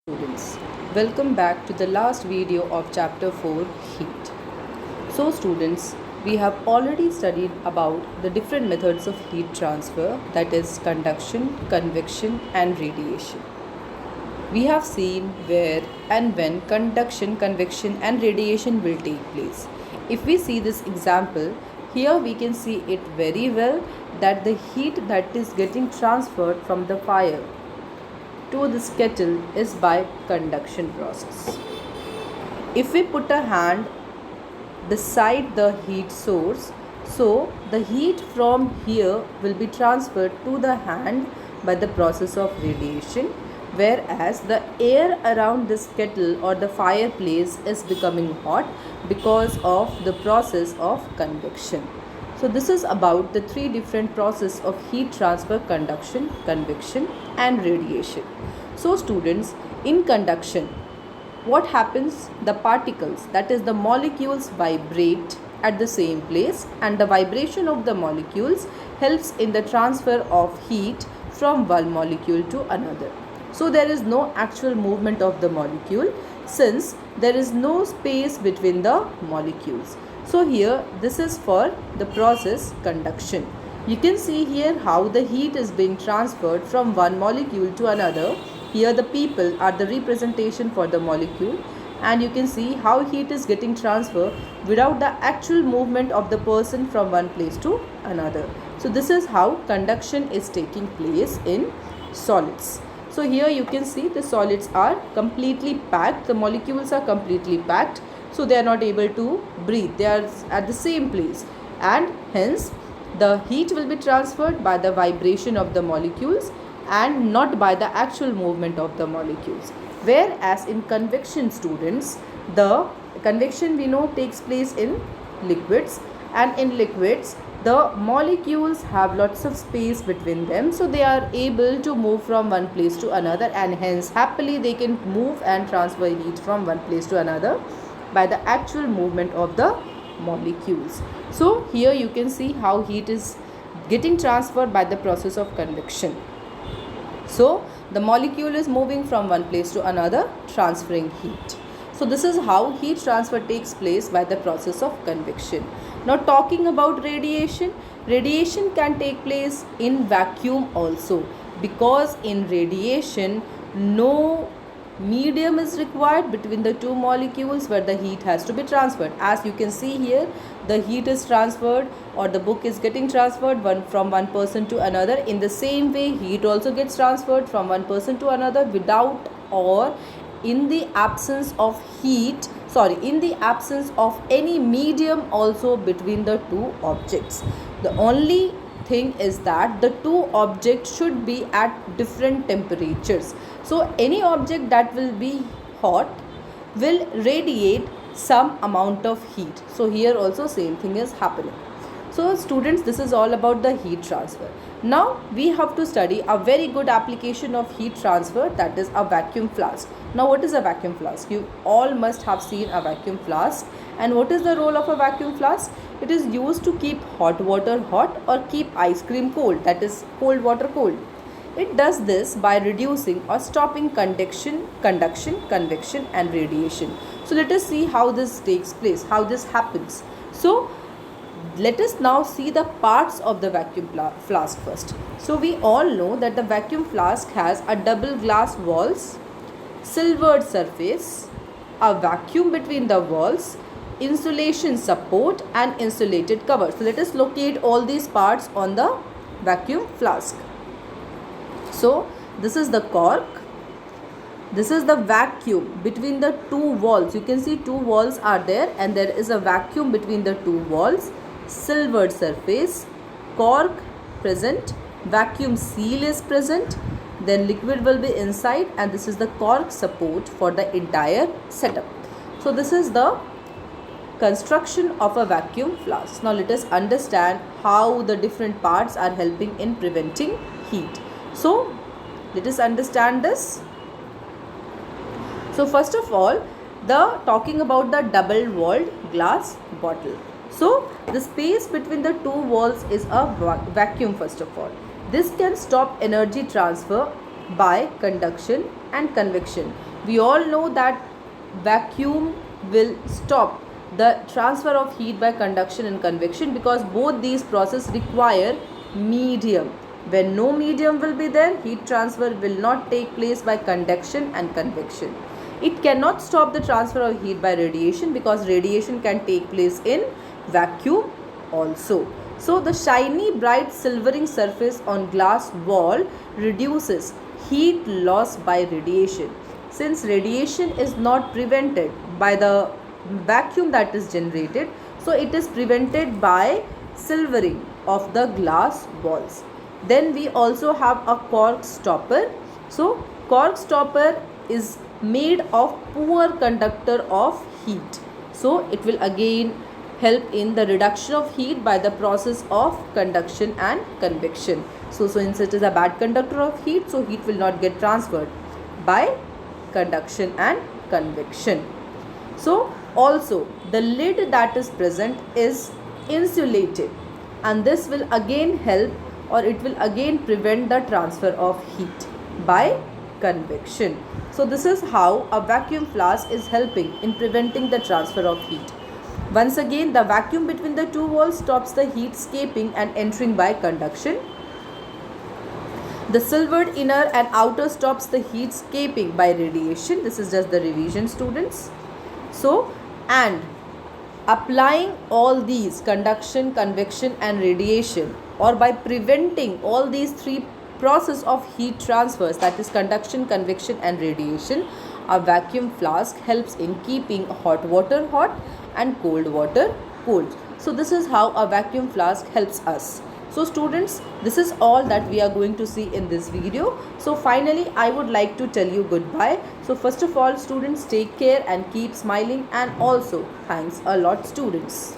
Students, welcome back to the last video of chapter 4 heat. So students, we have already studied about the different methods of heat transfer, that is conduction, convection and radiation. We have seen where and when conduction, convection and radiation will take place. If we see this example, here we can see it very well that the heat that is getting transferred from the fire to this kettle is by conduction process. If we put a hand beside the heat source, so the heat from here will be transferred to the hand by the process of radiation, whereas the air around this kettle or the fireplace is becoming hot because of the process of convection. So this is about the three different processes of heat transfer: conduction, convection and radiation. So students, in conduction, what happens? The particles, that is the molecules, vibrate at the same place, and the vibration of the molecules helps in the transfer of heat from one molecule to another. So there is no actual movement of the molecule since there is no space between the molecules. So here this is for the process conduction. You can see here how the heat is being transferred from one molecule to another. Here the people are the representation for the molecule, and you can see how heat is getting transferred without the actual movement of the person from one place to another. So this is how conduction is taking place in solids. So here you can see the solids are completely packed, the molecules are completely packed, so they are not able to breathe, they are at the same place, and hence the heat will be transferred by the vibration of the molecules and not by the actual movement of the molecules. Whereas in convection, students, the convection we know takes place in liquids, and in liquids the molecules have lots of space between them, so they are able to move from one place to another, and hence happily they can move and transfer heat from one place to another by the actual movement of the molecules. So here you can see how heat is getting transferred by the process of convection. So the molecule is moving from one place to another, transferring heat. So this is how heat transfer takes place by the process of convection. Now talking about radiation, radiation can take place in vacuum also, because in radiation no medium is required between the two molecules where the heat has to be transferred. As you can see here, the heat is transferred, or the book is getting transferred from one person to another. In the same way, heat also gets transferred from one person to another without or in the absence of in the absence of any medium also between the two objects. The only thing is that the two objects should be at different temperatures. So any object that will be hot will radiate some amount of heat. So here also same thing is happening. So students, this is all about the heat transfer. Now we have to study a very good application of heat transfer, that is a vacuum flask. Now what is a vacuum flask? You all must have seen a vacuum flask. And what is the role of a vacuum flask? It is used to keep hot water hot or keep ice cream cold, that is cold water cold. It does this by reducing or stopping conduction, convection and radiation. So let us see how this takes place, how this happens. So let us now see the parts of the vacuum flask first. So we all know that the vacuum flask has a double glass walls, silvered surface, a vacuum between the walls, insulation support and insulated cover. So let us locate all these parts on the vacuum flask. So this is the cork, this is the vacuum between the two walls. You can see two walls are there and there is a vacuum between the two walls, silvered surface, cork present, vacuum seal is present, then liquid will be inside, and this is the cork support for the entire setup. So this is the construction of a vacuum flask. Now let us understand how the different parts are helping in preventing heat. So let us understand this. So first of all, talking about the double walled glass bottle. So the space between the two walls is a vacuum first of all. This can stop energy transfer by conduction and convection. We all know that vacuum will stop the transfer of heat by conduction and convection, because both these processes require medium. When no medium will be there, heat transfer will not take place by conduction and convection. It cannot stop the transfer of heat by radiation, because radiation can take place in vacuum also. So the shiny bright silvering surface on glass wall reduces heat loss by radiation. Since radiation is not prevented by the vacuum that is generated, so it is prevented by silvering of the glass walls. Then we also have a cork stopper. So cork stopper is made of poor conductor of heat. So it will again help in the reduction of heat by the process of conduction and convection. So since it is a bad conductor of heat, so heat will not get transferred by conduction and convection. So also the lid that is present is insulated, and this will again help, or it will again prevent the transfer of heat by convection. So this is how a vacuum flask is helping in preventing the transfer of heat. Once again, the vacuum between the two walls stops the heat escaping and entering by conduction. The silvered inner and outer stops the heat escaping by radiation. This is just the revision, students. So, and applying all these conduction, convection and radiation, or by preventing all these three process of heat transfers, that is conduction, convection and radiation, a vacuum flask helps in keeping hot water hot and cold water cold. So this is how a vacuum flask helps us. So students, this is all that we are going to see in this video. So finally, I would like to tell you goodbye. So first of all, students, take care and keep smiling, and also thanks a lot, students.